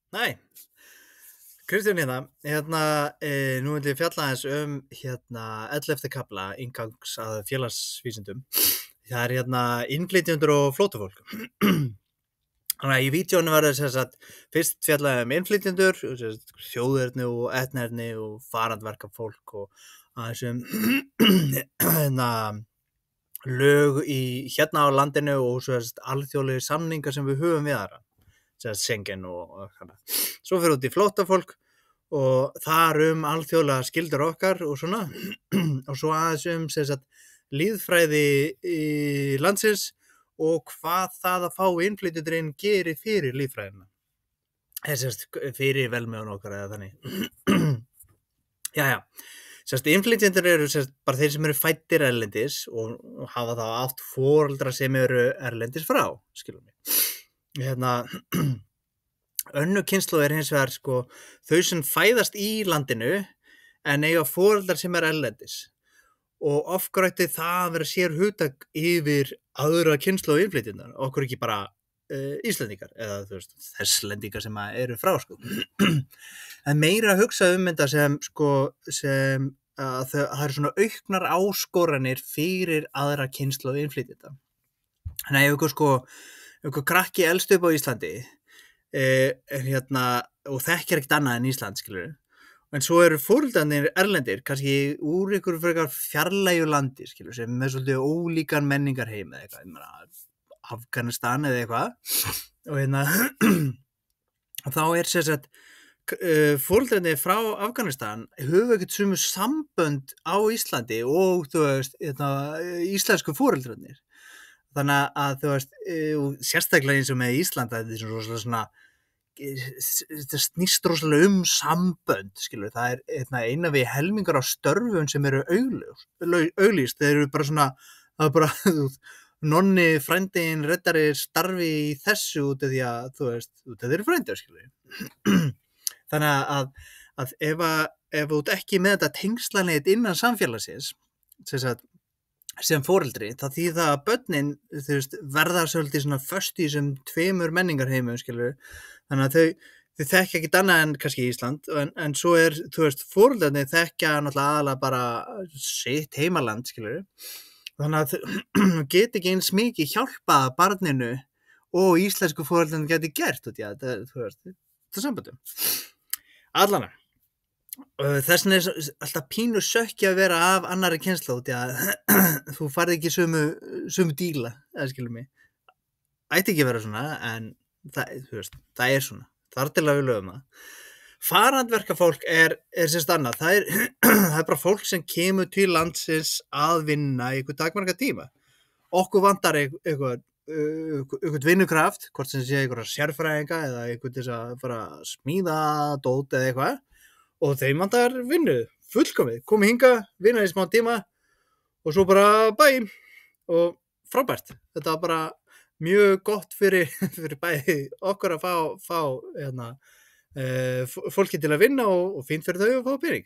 Næ, Kristján nú vil ég fjalla aðeins um 11. kafla inngangs að félagsvísindum. Það innflytjendur og flóttafólk. Þannig að í vídeónu var það fyrst fjallaði innflytjendur, þjóðerni og etnerni og farandverkafólk og aðeins lög í á landinu og svo alþjóðlegir samningar sem við höfum við aðra. Schengen og svo fyrir út í flóttafólk og þar alþjóðlega skyldur okkar og svona og svo aðeins lýðfræði í landsins og hvað það að fá innflytjendurinn gerir fyrir lýðfræðina fyrir velmegun okkar eða þannig. Innflytjendur eru bara þeir sem eru fæddir erlendis og hafa þá átt foreldra sem eru erlendis frá, skilur mig. Önnur kynslóð hins vegar þau sem fæðast í landinu en eiga foreldrar sem erlendis og oftar ætti það að vera sér hugtak yfir aðra kynslóð innflytjendar, okkur ekki bara Íslendingar eða þesslendingar sem eru frá en meira að hugsa þetta sem það eru svona auknar áskoranir fyrir aðra kynslóð innflytjenda. Þannig ef einhver krakki elst upp á Íslandi og þekkir ekkert annað en Ísland, skilur en svo eru foreldrarnir erlendir kannski úr ykkur frekar fjarlægu landi, skilur, sem með svolítið ólíkan menningarheim eða eitthvað, Afganistan eða eitthvað og þá foreldrarnir frá Afganistan höfðu ekkert sömu sambönd á Íslandi og íslensku foreldrarnir. Þannig að sérstaklega eins og með Ísland að þetta snýst rosalega sambönd, skilur, það eina við helmingar á störfum sem eru auglýst, þeir eru bara það er bara nonni frændiðin reddari starfi í þessu út af því að þeir eru frændir, skilur. Þannig að ef þú ekki með þetta tengslaneit innan samfélagsins sem foreldri, það þýðir það að börnin verða svolítið föst í þessum tveimur menningarheimum, skilur, þannig að þau þekkja ekkert annað en kannski Ísland en svo foreldrarnir þekkja náttúrulega aðalega bara sitt heimaland, skilur, þannig að þau geti ekki eins mikið hjálpað barninu og íslensku foreldrarnir geti gert þetta sambandum. Allana þessna alltaf pínu sökki að vera af annarri kynslóð að þú farið ekki sömu díla, skilur mig. Ætti ekki að vera svona, en það er svona. Þar til að við lögum það. Farandverkafólk er annað. Það er bara fólk sem kemur til landsins að vinna í einhver takmarka tíma. Okkur vantar einhvern vinnukraft, hvort sem sé einhverja sérfræðinga eða einhvern til að fara að smíða dót eða eitthvað. Og þeim vantar vinnu, fullkomið, komið hinga, vinna í smá tíma og svo bara bæ og frábært. Þetta var bara mjög gott fyrir bæði okkur að fá fólki til að vinna og fínt fyrir þau að fá pening.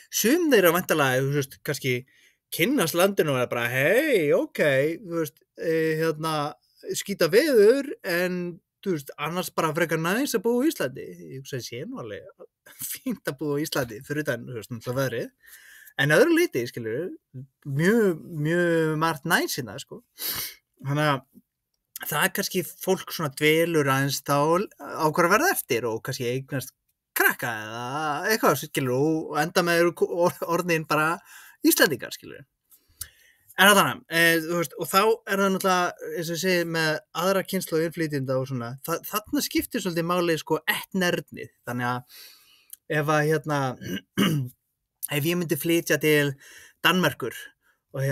Sum þeirra væntanlega, kannski kynnast landinu og er bara, hei, ok, skýta veður en annars bara frekar næs að búa í Íslandi. Ég sé nú alveg fínt að búa í Íslandi fyrir utan veðrið. En öðru leyti, skilur, mjög margt næs hérna, Þannig að það er kannski fólk svona dvelur aðeins þá ákveður að verða eftir og kannski eignast krakka eða eitthvað, skilur, og enda með orðin bara Íslandingar, skilur. En þannig, og þá er það náttúrulega, eins og ég segi, með aðra kynslóð innflytjenda og svona, þarna skiptir svolítið máli, etnernið. Þannig að ef ég myndi flytja til Danmerkur og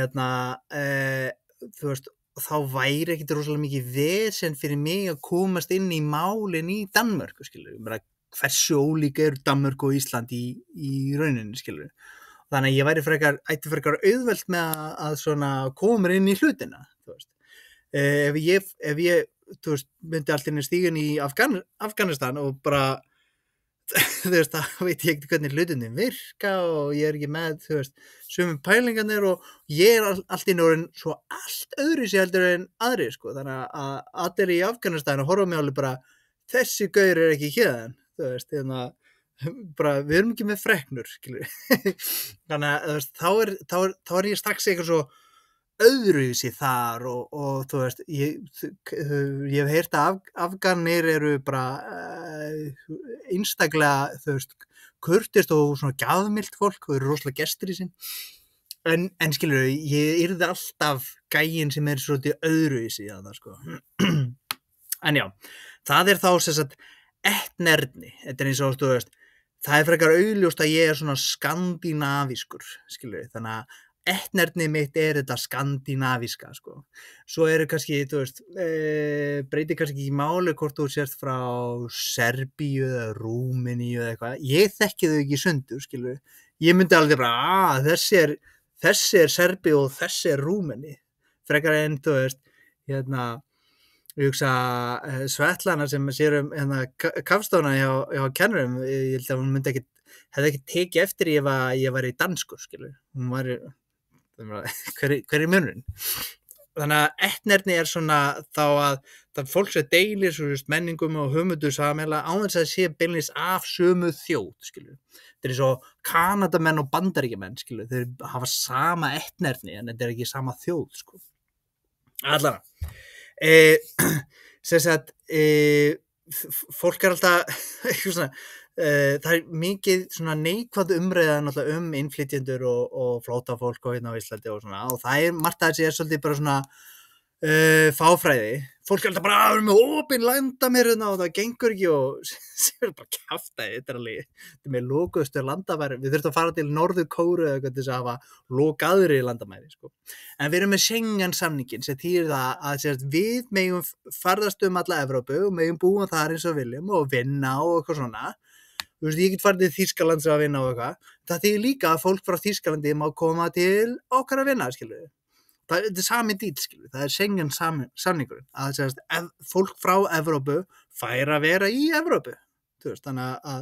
þá væri ekkert rosalega mikið vesen fyrir mig að komast inn í málin í Danmörku, skilur. Hversu ólík eru Danmörku og Ísland í rauninni, skilur. Þannig að ég ætti frekar auðvelt með að svona koma mér inn í hlutina, Ef ég myndi allt inn í stígin í Afganistan og bara, það veit ég ekki hvernig hlutinni virka og ég er ekki með, sömu pælingarnir og ég er allt inn orðin svo allt öðru sér heldur en aðri, Þannig að allir í Afganistan horfa mig alveg bara, þessi gaur ekki héðan, þú veist, bara, við erum ekki með freknur, skilur. Þannig að, þú veist, þá er ég strax eitthvað svo öðruvísi þar og þú veist, ég hef heyrt að Afganir eru bara einstaklega, þú veist, kurteist og svona gjafmilt fólk og eru rosalega gestrisinn. En skilur, ég yrði alltaf gæinn sem svolítið öðruvísi þarna, sko. En já, það þá sem sagt etnerni. Þetta eins og, þú veist, það frekar augljóst að ég svona skandinavískur, skilur. Þannig að etnerni mitt þetta skandinavíska, sko. Svo eru kannski, þú veist, breytir kannski ekki máli hvort þú sért frá Serbíu eða Rúmeníu eða eitthvað. Ég þekki þau ekki í sundur, skilur. Ég myndi aldrei bara, þessi Serbi og þessi Rúmeni. Frekar en, þú veist, ég hugsa Svetlana sem sér kafstofuna hjá kennurum, ég held að hún hefði ekki tekið eftir ef ég væri danskur, skilur. Hún væri, hver munurinn? Þannig að etnerni svona þá að það fólk sem deilir svo menningum og hugmyndum sameiginlega án þess að sé beinlínis af sömu þjóð, skilur. Þetta eins og Kanadamenn og Bandaríkjamenn, skilur. Þeir hafa sama etnerni en þetta ekki sama þjóð, sko. Allavega. Sem sagt, fólk alltaf eitthvað svona, það mikið svona neikvæð umræða náttúrulega innflytjendur og flóttafólk og hérna á Íslandi og svona, og það margt að þessi svolítið bara svona fáfræði. Fólk alltaf bara, við erum með opin landamæri og það gengur ekki og sem bara kjaftaði, þetta með lokuðustu landamæri. Við þurfum að fara til Norður-Kóreu eða eitthvað til þess að hafa lokaðri landamæri, sko. En við erum með Schengen-samninginn sem þýðir það að við megum ferðast alla Evrópu og megum búa þar eins og viljum og vinna og eitthvað svona. Þú veist, ég get farið til Þýskalands að vinna og eitthvað. Það þýðir líka að fólk frá Þýskalandi má koma til okkar að vinna, skilur við. Þetta sami díl, skilur. Það Schengen samningurinn. Að fólk frá Evrópu fær að vera í Evrópu. Þú veist, þannig að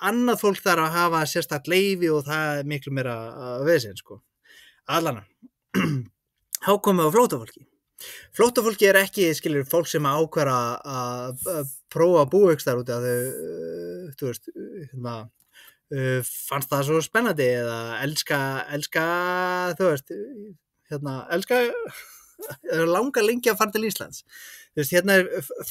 annað fólk þarf að hafa sérstakt leyfi og það miklu meira vesinn, sko. Allana. Þá komum við á flóttafólki. Flóttafólki ekki, skilur, fólk sem ákveða að prófa að búa ykkur þar út að þau, þú veist, fannst það svo spennandi eða elska, þú veist, elska langa lengi að fara til Íslands. Þú veist, hérna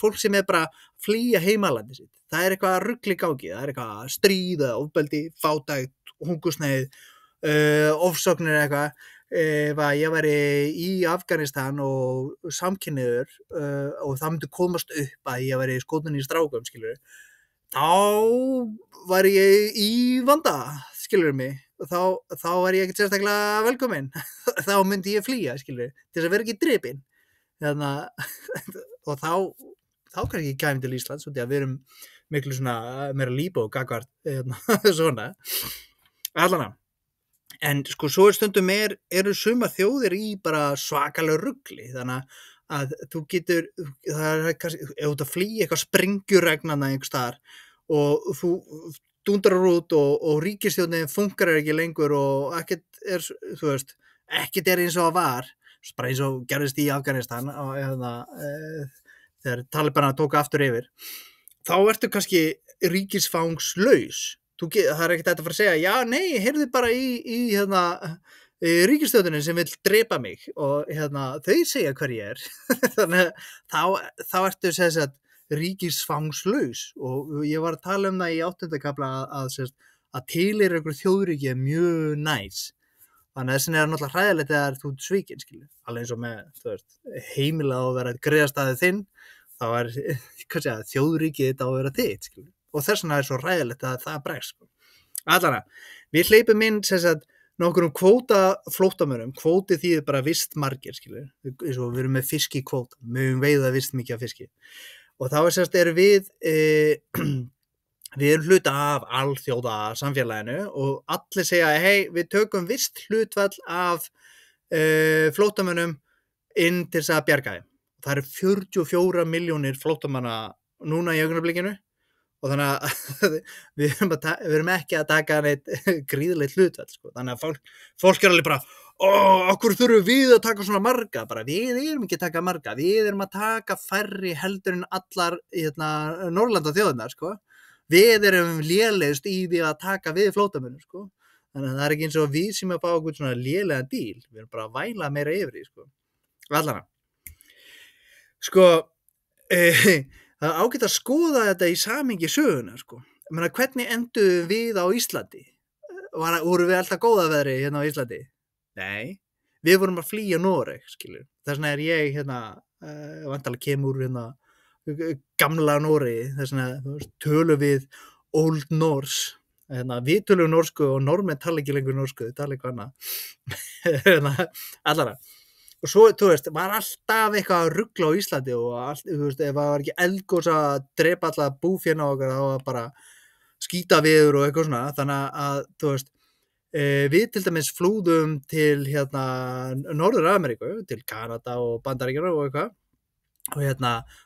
fólk sem bara flýja heimalandi sitt. Það eitthvað rugl í gangi, það eitthvað stríð, ofbeldi, fátækt, hungursneyð, ofsóknir eitthvað. Ef ég væri í Afganistan og samkynhneigður og það myndi komast upp að ég væri skotin í strákum, skilur, þá væri ég í vanda, skilur mig. Þá var ég ekkert sérstaklega velkominn. Þá myndi ég flýja, skilur, til þess að vera ekki drepinn. Og þá kannski ég kæmi til Íslands, því að við erum miklu svona meira líbó gagvart svona. Allana. En sko, svo stundum eru sumar þjóðir í bara svakalega rugli, þannig að þú getur, það kannski, ef þú ert að flýja eitthvað sprengjurregnana einhvers staðar og þú dúndrar út og ríkisstjórnin funkar ekki lengur og ekkert þú veist, ekkert eins og það var, bara eins og gerðist í Afganistan þegar Talibana tóku aftur yfir, þá ertu kannski ríkisfangslaus. Það ekkert að fara að segja, já, nei, heyrðu bara í ríkisstjórninni sem vill drepa mig og þau segja hver ég þannig þá ertu ríkisfangslaus og ég var að tala það í 8. kafla að tilheyra einhverju þjóðríki mjög næs. Þannig að þessin náttúrulega hræðilegt þegar þú ert svikinn, skilur. Alveg eins og með, þú veist, heimilað að vera greiðastæðið þinn, þá þjóðríkið þetta á að vera þitt, skilur. Og þess vegna svo hræðilegt að það bregst, sko. Allana, við hleypum inn nokkur kvóta flóttamönnum. Kvóti þýðir bara vist margir, skilur. Eins og við erum með fiskikvóta. Við höfum veiða vist mikið af fiski. Og þá erum við erum hluta af alþjóða samfélaginu og allir segja, hey, við tökum vist hlutfall af flóttamönnum inn til þess að bjarga þeim. Það eru 44 milljónir flóttamanna núna í augnablikinu. Og þannig að við erum ekki að taka neitt gríðlegt hlutvall, sko. Þannig að fólk alveg bara, okkur þurfum við að taka svona marga, bara við erum ekki að taka marga, við erum að taka færri heldur en allar Norrlanda þjóðirnar, sko. Við erum lélegust í því að taka við flóttamönnum, sko. Þannig að það er ekki eins og við sem að fá okkur svona lélega díl, við erum bara að væla meira yfir því, sko. Allana. Sko, það er ágætt að skoða þetta í samhengi söguna, sko. Ég meina, hvernig enduðum við á Íslandi? Voru við alltaf góða veðri hérna á Íslandi? Nei, við vorum að flýja Noreg, skilur. Þess vegna er ég vantarlega kemur gamla Noregi, þess vegna tölum við Old Norse. Við tölum norsku og normenn tala ekki lengur norsku, þau tala eitthvað annað. Allara. Og svo, þú veist, var alltaf eitthvað að rugla á Íslandi og allt, þú veist, ef það var ekki eldgos að drepa alla búféna okkar, þá var bara skýta viður og eitthvað svona. Þannig að, þú veist, við til dæmis flúðum til Norður Ameríku, til Kanada og Bandaríkjanna og eitthvað.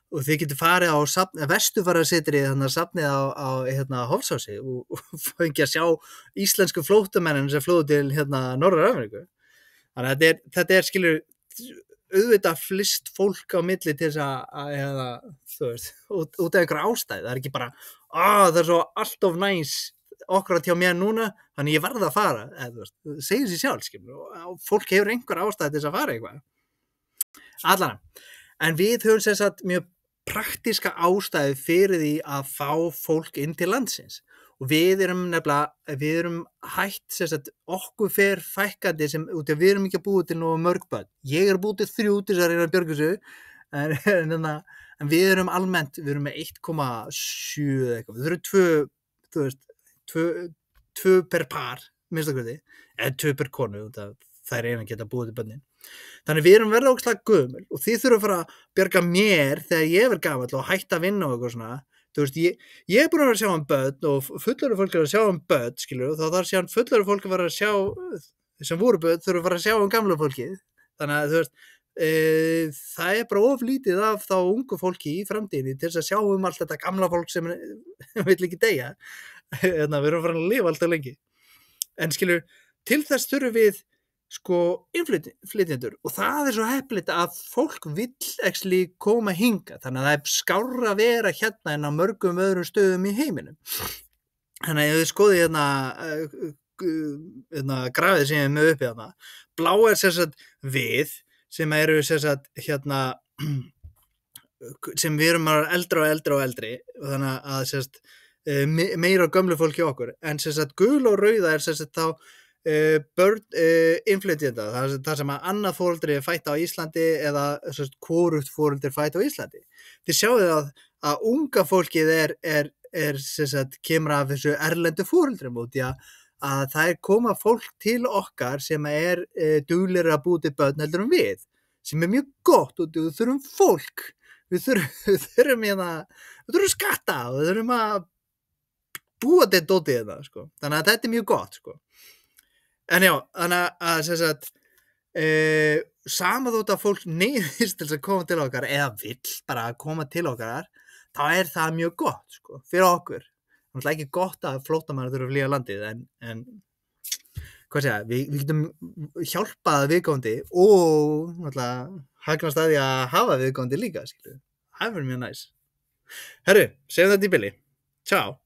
Og þið getur farið á Vesturfarasetrið, safnið á Hofsósi og fengið að sjá íslensku flóttamennin sem flúðu til Norður Ameríku. Þannig að þetta er skilur auðvitað flest fólk á milli til þess að þú veist, út af einhverja ástæði. Það er ekki bara, það er svo allt of nice okkur hjá mér núna, þannig ég verð að fara. Þú veist, segir sér sjálf, skilur, og fólk hefur einhver ástæði til þess að fara eitthvað. Allavega. En við höfum sem sagt mjög praktíska ástæðu fyrir því að fá fólk inn til landsins. Og við erum hætt sem sagt okkur fer fækkandi út af við erum ekki að búa til nógu mörg börn. Ég er búið til 3 til þess að reyna að bjarga þessu, en við erum almennt, við erum með 1,7 eitthvað. Við erum 2, þú veist, 2 per par, minnst okkur því, eða 2 per konu, það er að geta búið til börnin. Þannig við erum verið ógeðslega gömul og þið þurfum að fara að bjarga mér þegar ég verð gamall og hætta að vinna og eitthvað svona. Þú veist, ég er búin að vera að sjá börn og fullorðið fólk er að sjá börn, skilur, og þá þarf síðan fullorðið fólk að vera að sjá, sem voru börn, þurfum að fara að sjá gamla fólkið. Þannig að þú veist, það er bara of lítið af þá ungu fólki í framtíðinni til þess að sjá allt þetta gamla fólk sem vill ekki deyja. Við erum að fara að lifa alltaf lengi. En skilur, til þess þurfum við sko innflytjendur og það er svo heppilegt að fólk vill actually koma hingað, þannig að það er skárra að vera hérna en á mörgum öðrum stöðum í heiminum. Þannig að ef þið skoðið grafið sem ég er með uppi blá er sem sagt við sem eru sem sagt sem við erum eldri og eldri og eldri og þannig að sem sagt meira gömlu fólki okkur, en sem sagt gul og rauða er sem sagt þá börn innflytjenda, það sem að annað foreldri fætt á Íslandi eða hvorugt foreldri fætt á Íslandi. Þið sjáðu að unga fólkið er sem sagt, kemur af þessu erlendu foreldrum út í að það er koma fólk til okkar sem er duglegri að búa til börn heldur við, sem er mjög gott og við þurfum fólk, við þurfum skatta og við þurfum að búa til dótið þetta, sko. Þannig að þetta er mjög gott, sko. En já, þannig að sem sagt, sama þótt að fólk neyðist til að koma til okkar eða vill bara koma til okkar, þá er það mjög gott, sko, fyrir okkur. Það er ekki gott að flóttamenn þurfa að flýja landið, en hvað segja, við getum hjálpað viðkomandi og náttúrulega hagnast að því að hafa viðkomandi líka, skilur. Það er mjög næs. Herru, segjum þetta í bili. Ciao.